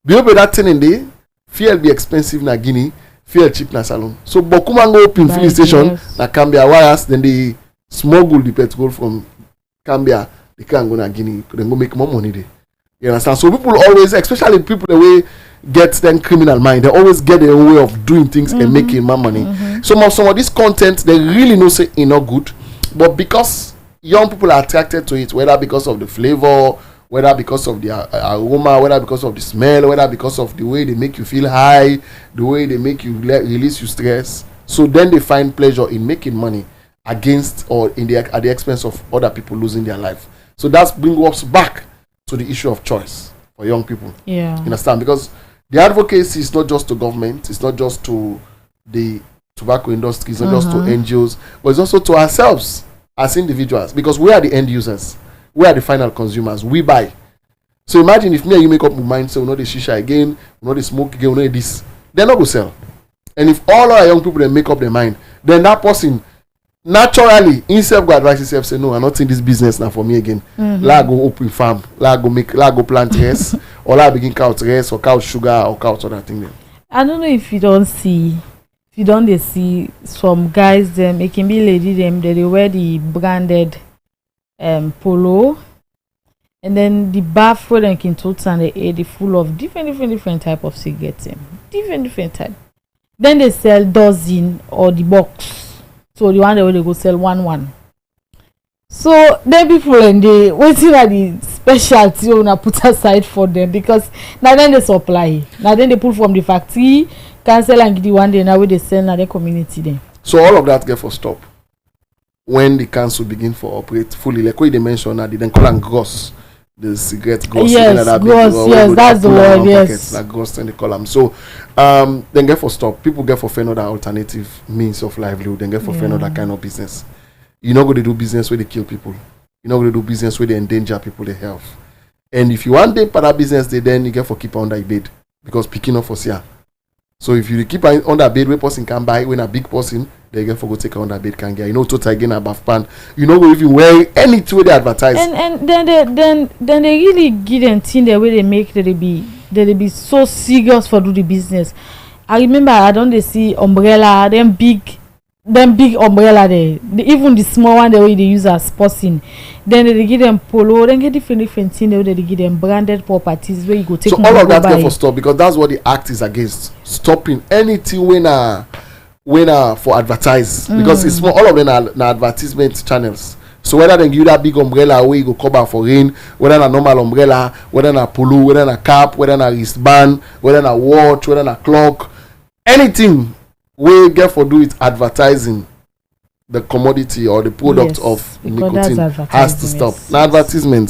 Because that thing in there, fuel be expensive na Guinea, fuel cheap na Salon. So Bokuma go open filling station na Cambia, whereas then they smuggle the petrol from Cambia, they can't go na Guinea, then go make more money there. You understand? So people always, especially people the way get them criminal mind, they always get their own way of doing things and making more money. Some of this content they really know say it's not good, but because young people are attracted to it, whether because of the flavor, whether because of the aroma, whether because of the smell, whether because of the way they make you feel high, the way they make you release your stress. So then they find pleasure in making money against or at the expense of other people losing their life. So that's brings us back to the issue of choice for young people. Yeah. Understand? Because the advocacy is not just to government, it's not just to the tobacco industry, it's not just to NGOs, but it's also to ourselves as individuals, because we are the end users, we are the final consumers, we buy. So imagine if me and you make up my mind, so we know the shisha again, we know the smoke again, we know this, they're not going to sell. And if all our young people they make up their mind, then that person naturally himself go advise himself say no, I'm not in this business now for me again. Let go open farm, let go plant rice, or let begin cow rice or cow sugar or cow other thing then. I don't know if you don't see some guys them, it can be lady them that they wear the branded polo, and then the bath for them can totes and they full of different type of cigarettes, different type. Then they sell dozen or the box. So the one that they go sell one. So then people and they waiting at the specialty owner put aside for them, because now then they supply. Now then they pull from the factory, cancel and give the one day now where they sell now the community then. So all of that get for stop when the council begin for operate fully. Like what they mentioned now, they then call and gross. the cigarette ghost. Yes, ghost. Yes, that's the word. Yes, like ghost in the column. So, then get for stop. People get for another alternative means of livelihood. Then get for another kind of business. You're not going to do business where they kill people. You're not going to do business where they endanger people, their health. And if you want to part of business, then you get for keep under a bed because picking up for here. So if you keep under bed, where person can buy when a big person, they get for go take under bed can get. You know, total again above pan. You know, if you wear any way they advertise. And then they really give them thing the way they make that they be so serious for do the business. I remember I don't they see umbrella, them big umbrella there. Even the small one the way they use as person. Then they give them polo, then get different things the way they give them branded properties where you go take. So all of that get for stop because that's what the act is against. Stopping anything when for advertise because it's more all of them are advertisement channels. So whether they give you that big umbrella where you go cover for rain, whether a normal umbrella, whether a polo, whether a cap, whether a wristband, whether a watch, whether a clock, anything we get for do it advertising the commodity or the product of nicotine has to stop. Yes. Now advertisement.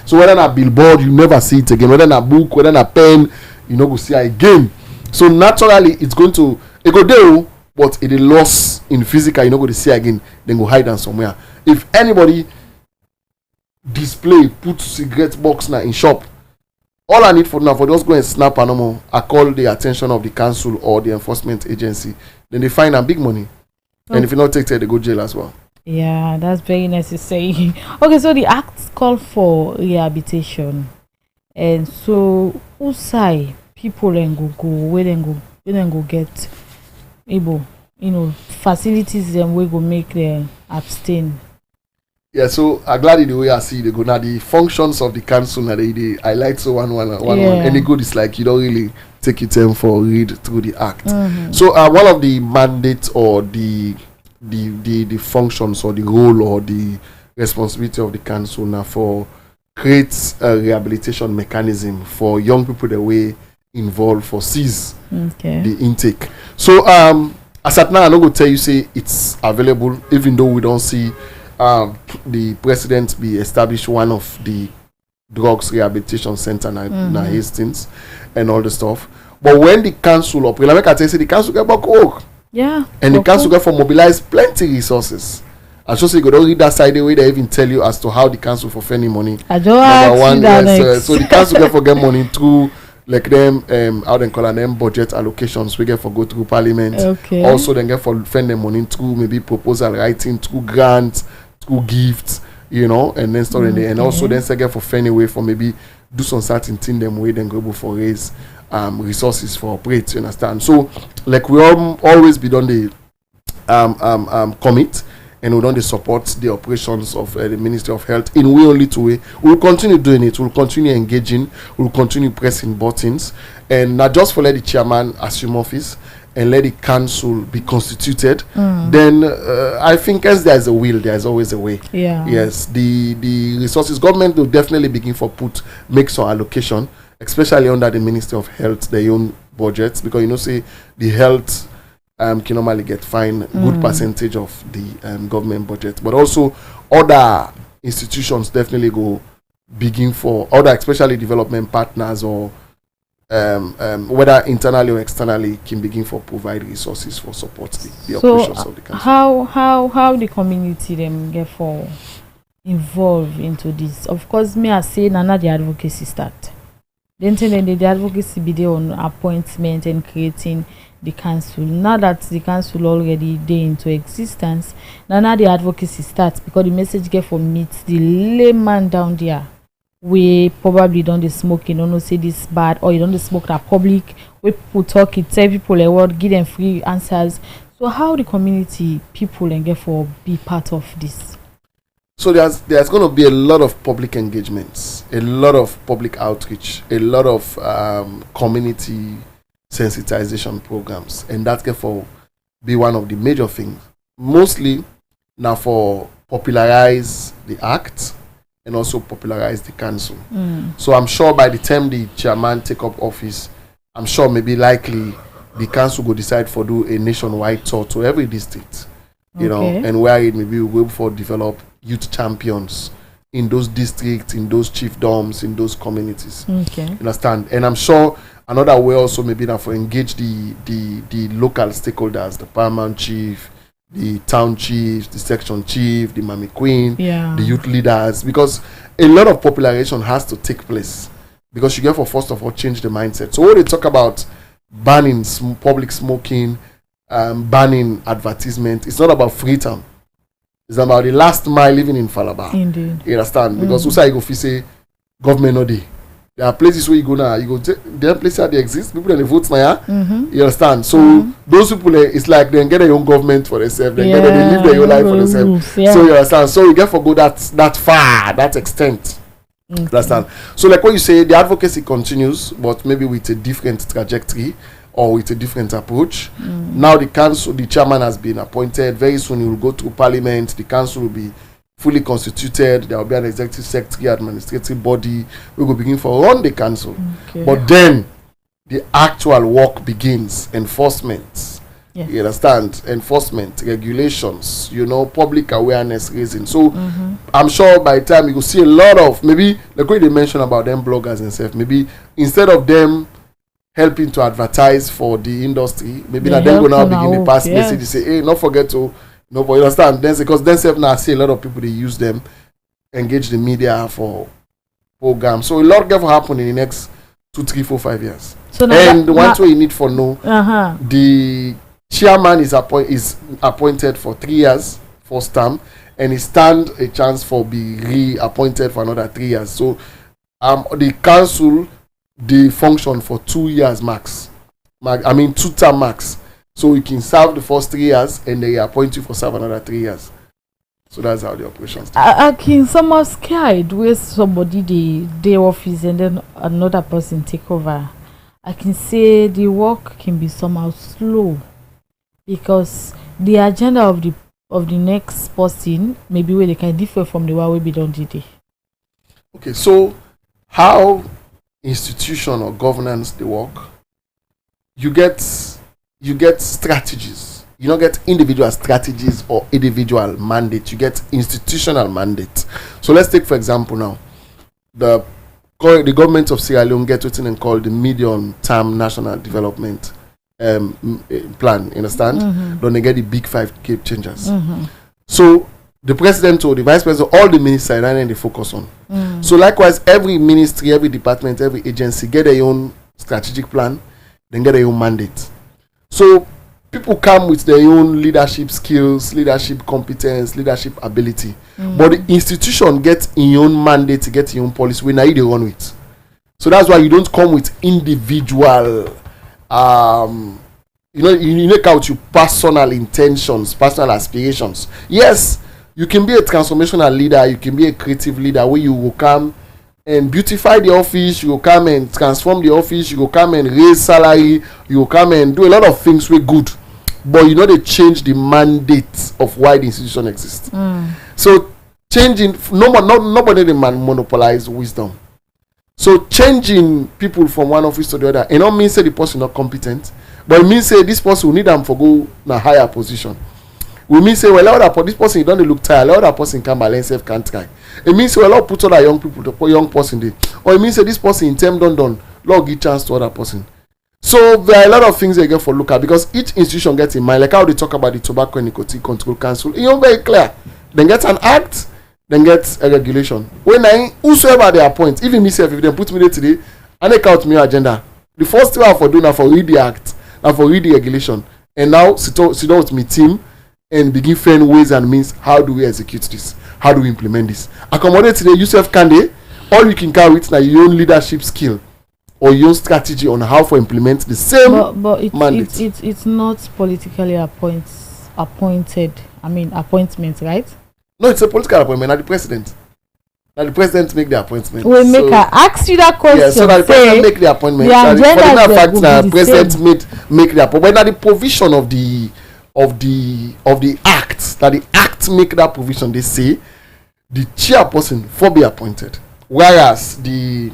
So whether a billboard, you never see it again. Whether a book, whether a pen, you know go see it again. So naturally it go there, but it is lost in physical, you know go to see again, then go hide them somewhere. If anybody display, put cigarette box now in shop, all I need for now for just go and snap animal, I call the attention of the council or the enforcement agency. Then they find them big money. And if you not take it, they go jail as well. Yeah, that's very necessary. Okay, so the act called for rehabilitation. And so who say people then go where then go get able, facilities them we go make them abstain. Yeah, so I'm glad the way I see they go now the functions of the council now they highlight so one. Any good is like you don't really take it time for read through the act. So one of the mandates or the functions or the role or the responsibility of the council now for create a rehabilitation mechanism for young people that way involved for cease the intake. So as at now I'm not going to tell you say it's available even though we don't see the president be established one of the drugs rehabilitation center na Hastings and all the stuff. But when the council operate, like I tell you, the council get back work. Yeah. And the council get for mobilize plenty resources. I just say you don't read that side the way they even tell you as to how the council for spending money. I don't so the council get for get money through like them how they call them budget allocations we get for go through parliament. Okay. Also then get for spend them money through maybe proposal writing, through grants, through gifts, and then story there. And also then get for fend away for maybe do some certain thing them way then go for raise resources for operate, you understand? So like we always be done the commit and we don't support the operations of the Ministry of Health in way only two way. We'll continue doing it, we'll continue engaging, we'll continue pressing buttons and not just for let the chairman assume office and let the council be constituted, then I think as there's a will, there's always a way. Yeah. Yes, the resources government will definitely begin for make some allocation, especially under the Ministry of Health, their own budgets, because say the health can normally get fine good percentage of the government budget, but also other institutions definitely go begin for other, especially development partners or whether internally or externally can begin for provide resources for support the operations of the country. How the community them get for involved into this? Of course, me I say nana the advocacy start. Then the advocacy be there on appointment and creating the council. Now that the council already there into existence, now the advocacy starts because the message get for meet the layman down there. We probably don't the smoke, don't say this bad, or you don't the smoke that public. We people talk it, tell people a word, give them free answers. So how the community people and get for be part of this? So there's going to be a lot of public engagements, a lot of public outreach, a lot of community sensitization programs, and that can for be one of the major things. Mostly now for popularize the act and also popularize the council. So I'm sure by the time the chairman take up office, I'm sure maybe likely the council will decide for do a nationwide tour to every district, and where it maybe will go for develop youth champions in those districts, in those chiefdoms, in those communities. Okay. You understand? And I'm sure another way also maybe that for engage the local stakeholders, the paramount chief, the town chiefs, the section chief, the Mami Queen, the youth leaders, because a lot of popularization has to take place. Because you get for first of all change the mindset. So when they talk about banning public smoking, banning advertisement, it's not about Freetown. It's about the last mile living in Falaba. Indeed. You understand? Because also you go say government no day. There are places where you go now. You go there are places where they exist. People that they vote now. You understand? So those people, it's like they get their own government for themselves. They live their own life for themselves. So you understand? So you get for go that far, that extent. Understand? So like what you say, the advocacy continues, but maybe with a different trajectory or with a different approach. Now the council, the chairman has been appointed. Very soon he will go through parliament. The council will be fully constituted. There will be an executive secretary, administrative body. We will begin for run the council. But then the actual work begins. Enforcement. You understand? Enforcement, regulations, public awareness raising. So I'm sure by the time you will see a lot of, maybe like what they mentioned about them bloggers and stuff, maybe instead of them helping to advertise for the industry, maybe that they're going to now begin the pass message to say, hey, not forget to, but you understand? Then, because then now I see a lot of people, they use them, engage the media for programs. So a lot will happen in the next 2, 3, 4, 5 years. So and the one way you need for the chairman is appointed for 3 years, first term, and he stand a chance for be reappointed for another 3 years. So the council, they function for 2 years max. 2-term max. So you can serve the first 3 years and they appoint you for serve another 3 years. So that's how the operations. I can somehow scared where somebody they office and then another person take over. I can say the work can be somehow slow because the agenda of the next person maybe where they can differ from the one we be done today. Okay, so how institution or governance they work? You get strategies. You don't get individual strategies or individual mandate. You get institutional mandate. So let's take for example now the government of Sierra Leone get what's called the medium-term national development plan. You understand? Then they get the big 5 game changers. So the president or the vice president, all the ministers, and they focus on. So likewise, every ministry, every department, every agency get their own strategic plan, then get their own mandate. So people come with their own leadership skills, leadership competence, leadership ability. But the institution gets in your own mandate to get your own policy when you they run with. So that's why you don't come with individual you make out your personal intentions, personal aspirations. Yes, you can be a transformational leader, you can be a creative leader where you will come and beautify the office, you will come and transform the office, you will come and raise salary, you will come and do a lot of things with good. But they change the mandate of why the institution exists. So changing, nobody monopolize wisdom. So changing people from one office to the other, it don't mean say the person not competent, but it means say this person will need them for go in a higher position. We mean say this person don't look tired, other person can balance self can't try. It means say put other young people to put young person there. Or it means say this person in term done, Lord give chance to other person. So there are a lot of things they get for look at because each institution gets in mind, like how they talk about the Tobacco and Nicotine Control Council. Very clear. Then get an act, then get a regulation. When whosoever they appoint, even myself, if they put me there today, and they count me agenda. The first thing I have for doing for read the act and for read the regulation. And now sit down with my team and begin finding ways and means how do we execute this? How do we implement this? Accommodate today, yourself can they? All you can carry it now your own leadership skill or your own strategy on how to implement the same mandate. It's not politically appointed. Appointment, right? No, it's a political appointment. Not the president. Now the president make the appointment. Ask you that question. Yeah, so that the president make the appointment. The president make the appointment. Now the provision of the act, that the act make that provision. They say the chairperson for be appointed, whereas the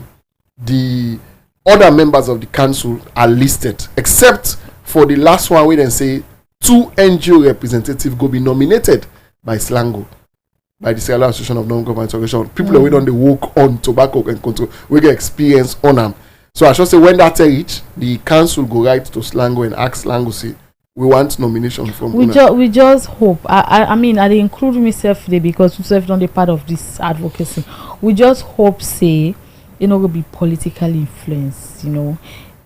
other members of the council are listed, except for the last one where they say 2 NGO representatives go be nominated by Slango. by the Sierra Leone Association of Non-Government Organizations. People we don't work on tobacco and control, we get experience on them. So I should say when that reach, the council go right to Slango and ask Slango say we want nomination from. We just hope. I mean, I include myself there because we serve on the part of this advocacy. We just hope say will be politically influenced.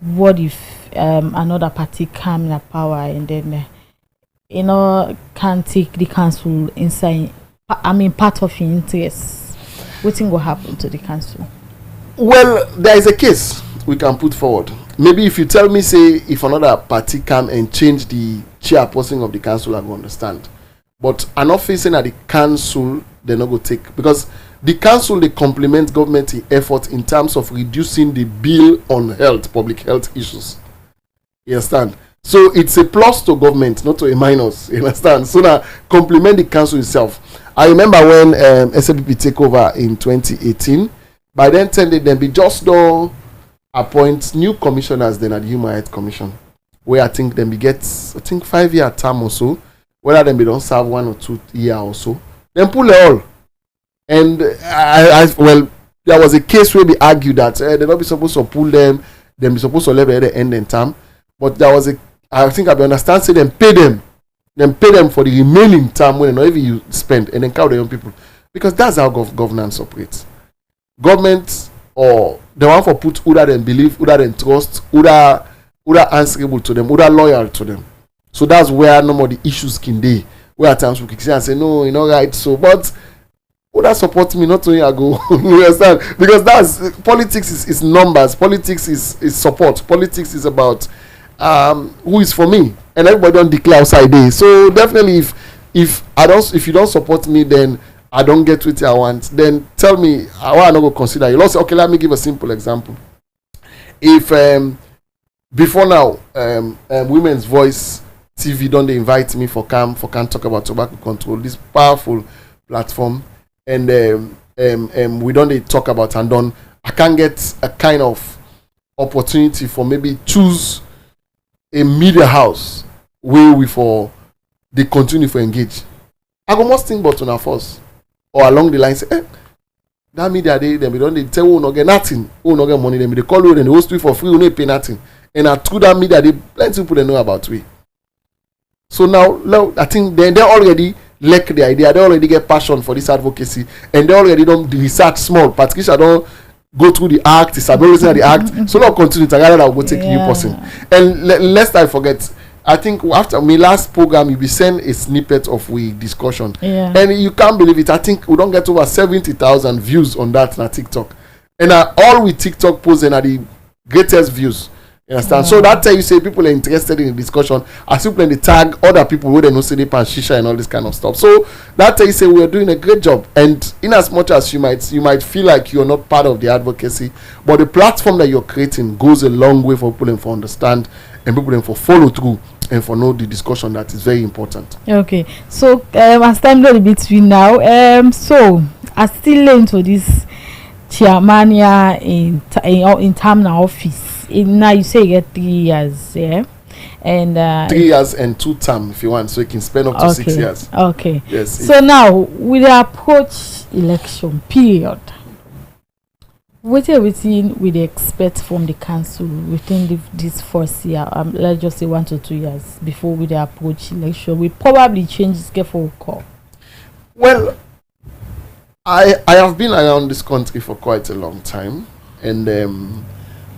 What if another party come in power and then can take the council inside? I mean, part of your interest. What thing will happen to the council? Well, there is a case we can put forward. Maybe if you tell me, say, if another party come and change the chairperson of the council, I will understand. But I'm not facing at the council, they're not going to take. Because the council, they complement government effort in terms of reducing the bill on health, public health issues. You understand? So it's a plus to government, not to a minus. You understand? So now, complement the council itself. I remember when SLPP take over in 2018. By then, then be just don't appoint new commissioners then at the Human Rights Commission, where I think them be get 5-year term or so, whether them be don't serve 1 or 2 years or so, then pull it all. And well, there was a case where we argued that they not be supposed to pull them be supposed to let the end in term, but there was I think I understand say them pay them for the remaining term when not even you spend and then count the young people, because that's how governance operates. Government or the one for put who that them believe, who that them trust, who that answerable to them, who that loyal to them. So that's where no more the issues can be. Where at times we can say and say no, you're not right. So, but who that support me not 2 years ago? You understand? Because that's politics is numbers. Politics is support. Politics is about who is for me, and everybody don't declare outside day. So definitely, if you don't support me, then I don't get what I want, then tell me why I not go consider you. Okay, let me give a simple example. If before now Women's Voice TV don't they invite me for can talk about tobacco control, this powerful platform, and we don't they talk about and done, I can get a kind of opportunity for maybe choose a media house where they continue for engage. I go must think about on first. Or along the line say, that media they don't they tell who no get nothing, who no get money, they call you and they host you for free, who no pay nothing. And through that media, they plenty people they know about we. So now I think they already like the idea, they already get passion for this advocacy, and they already don't research small. Patricia don't go through the act, it's about listening to the act. So now continue to rather will take new person. And lest I forget, I think after my last program, you be send a snippet of we discussion, and you can't believe it. I think we don't get over 70,000 views on that na TikTok, and all we TikTok posting are the greatest views. You understand? So that you say people are interested in the discussion. I still plan to tag other people who they know say they pan shisha and all this kind of stuff. So that you say we are doing a great job. And in as much as you might feel like you're not part of the advocacy, but the platform that you're creating goes a long way for people to understand and people to follow through and for know the discussion that is very important. Okay. So as time goes between now, so I still learn to this chairmania in Tamna office. Now you say you get 3 years, yeah, and 3 years and 2 terms if you want, so you can spend up to 6 years. Okay. Yes. So now with the approach election period, what everything we expect from the council within this first year? Let's just say 1 to 2 years before we the approach election, we probably change the scale for call. Well, I have been around this country for quite a long time, and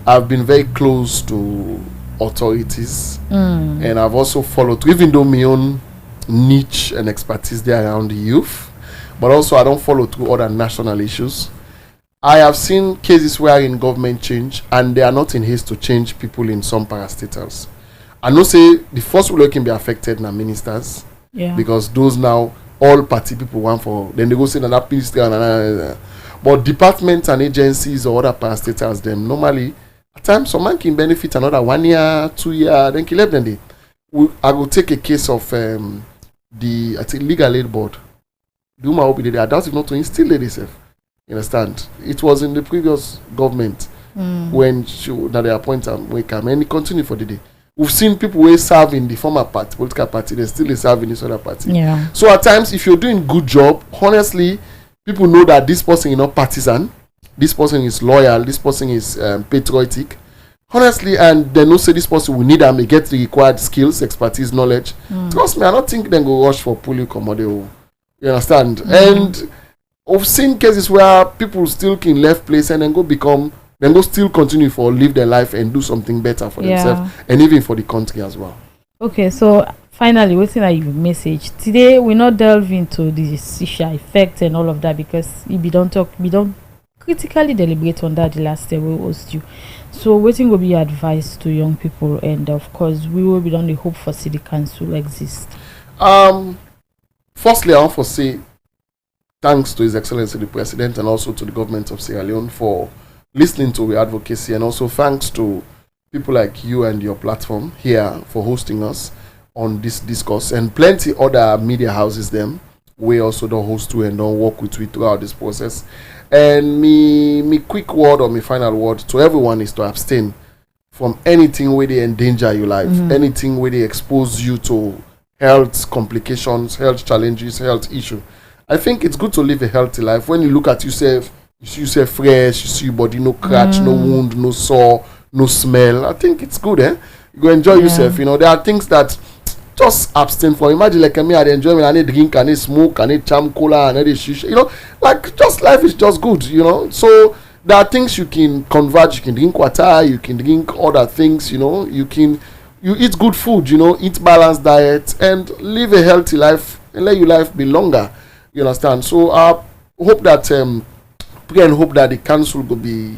I've been very close to authorities, and I've also followed, even though my own niche and expertise there around the youth, but also I don't follow through other national issues. I have seen cases where in government change and they are not in haste to change people in some parastatals. I know say the first people can be affected now ministers, because those now all party people want for, then they go say that ministry and but departments and agencies or other parastatals, them normally at times someone can benefit another 1 year, 2 years, then kill them. I will take a case of the legal aid board. The woman will be there. I doubt if not to instill it itself. You understand? It was in the previous government when they appointed Wickham, and it continued for the day. we've seen people who serve in the former party, political party, they still serve in this other party. Yeah. So at times, if you're doing good job, honestly, people know that this person is not partisan, this person is loyal, this person is patriotic. Honestly, and they know say this person will need them, they get the required skills, expertise, knowledge. Trust me, I don't think they go rush for pulling commodity. You understand? And I've seen cases where people still can left place and then go still continue for live their life and do something better for themselves and even for the country as well. Okay, so finally, what's in your message today? We not delve into the social effect and all of that because we don't critically deliberate on that the last time we host you. So waiting will be advice to young people, and of course we will be on the hope for city council exist. Firstly, I want to say thanks to His Excellency the President and also to the government of Sierra Leone for listening to our advocacy, and also thanks to people like you and your platform here for hosting us on this discourse, and plenty other media houses them we also don't host to and don't work with we throughout this process. And me quick word or me final word to everyone is to abstain from anything where they endanger your life, anything where they expose you to health complications, health challenges, health issue. I think it's good to live a healthy life. When you look at yourself, you see yourself fresh, you see your body no scratch, no wound, no sore, no smell. I think it's good, You go enjoy yourself. You know, there are things that just abstain from. Imagine like me, I enjoy when I need drink, I need smoke, I need cham cola, I need shisha. You know, like just life is just good. You know, so there are things you can convert. You can drink water, you can drink other things. You know, you eat good food. You know, eat balanced diet and live a healthy life and let your life be longer. You understand? So I hope that pray and hope that the council will be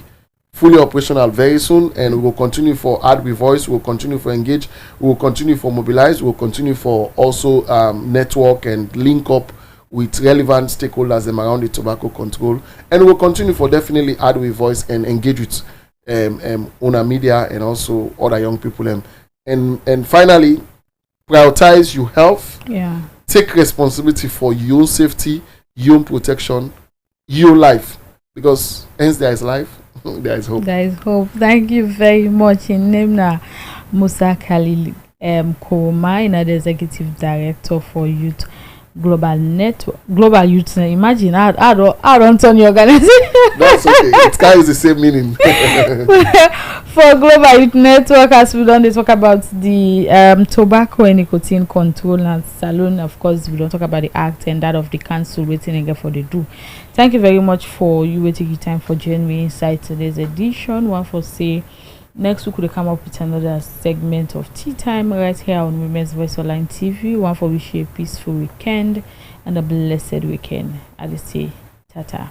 fully operational very soon, and we will continue for add with voice, we will continue for engage, we will continue for mobilize, we will continue for also network and link up with relevant stakeholders around the tobacco control, and we will continue for definitely add with voice and engage with owner media and also other young people, and finally prioritize your health, take responsibility for your own safety, your own protection, your life, because hence there is life. There is hope. There is hope. Thank you very much. In name na Musa Khalil Koroma, the Executive Director for Youth Global Network. Global Youth. Imagine I don't turn your organization. That's okay. It carries the same meaning. For Global Youth Network, as we don't talk about the tobacco and nicotine control and salon, of course we don't talk about the act and that of the council waiting again for the do. Thank you very much for you waiting your time for joining me inside today's edition. One for say next week we'll come up with another segment of Tea Time right here on Women's Voice Online TV. One for wish you a peaceful weekend and a blessed weekend. I say tata.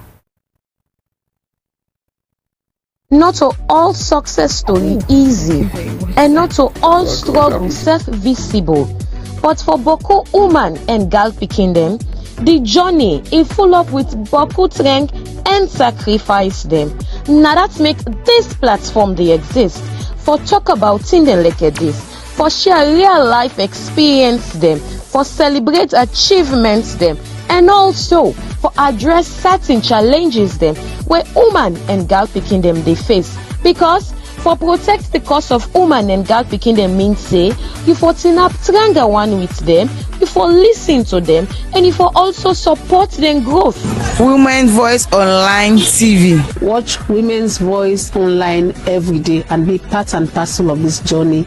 Not to all success story easy, and not to all struggle self-visible. But for Boku woman and girl picking them, the journey is full up with Boku strength and sacrifice them. Now that make this platform they exist for talk about things like this, for share real life experience them, for celebrate achievements them, and also for address certain challenges them where woman and girl picking them they face. Because for protect the cause of woman and girl picking them means say you for team up stronger one with them, you for listen to them, and you for also support them growth. Women's Voice Online TV. Watch Women's Voice Online every day and be part and parcel of this journey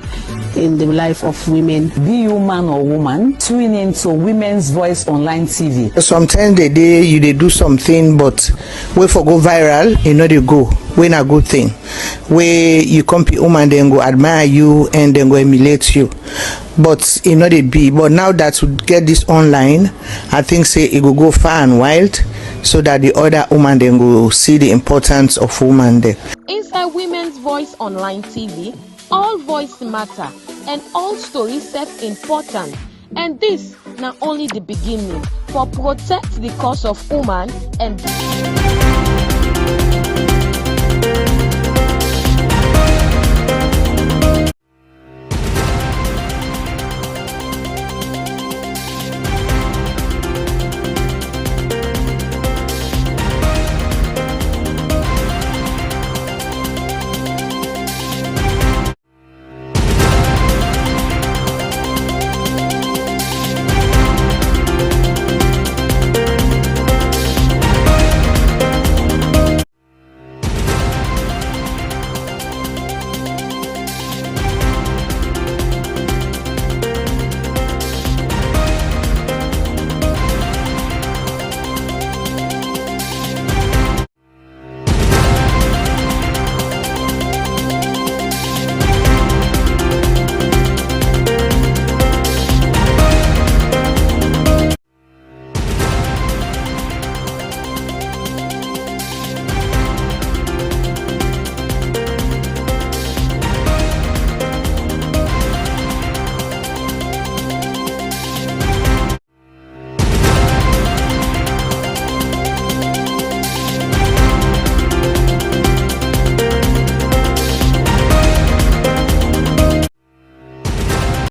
in the life of women. Be you man or woman, tune into Women's Voice Online TV. Sometimes the day you they do something, but we for go viral, you know they go. When a good thing, where you come to woman, then go admire you and then go emulate you. But you know they be. But now that we get this online, I think say it will go far and wild, so that the other woman then go see the importance of woman there. Inside Women's Voice Online TV, all voice matter and all stories self important. And this not only the beginning for protect the cause of woman and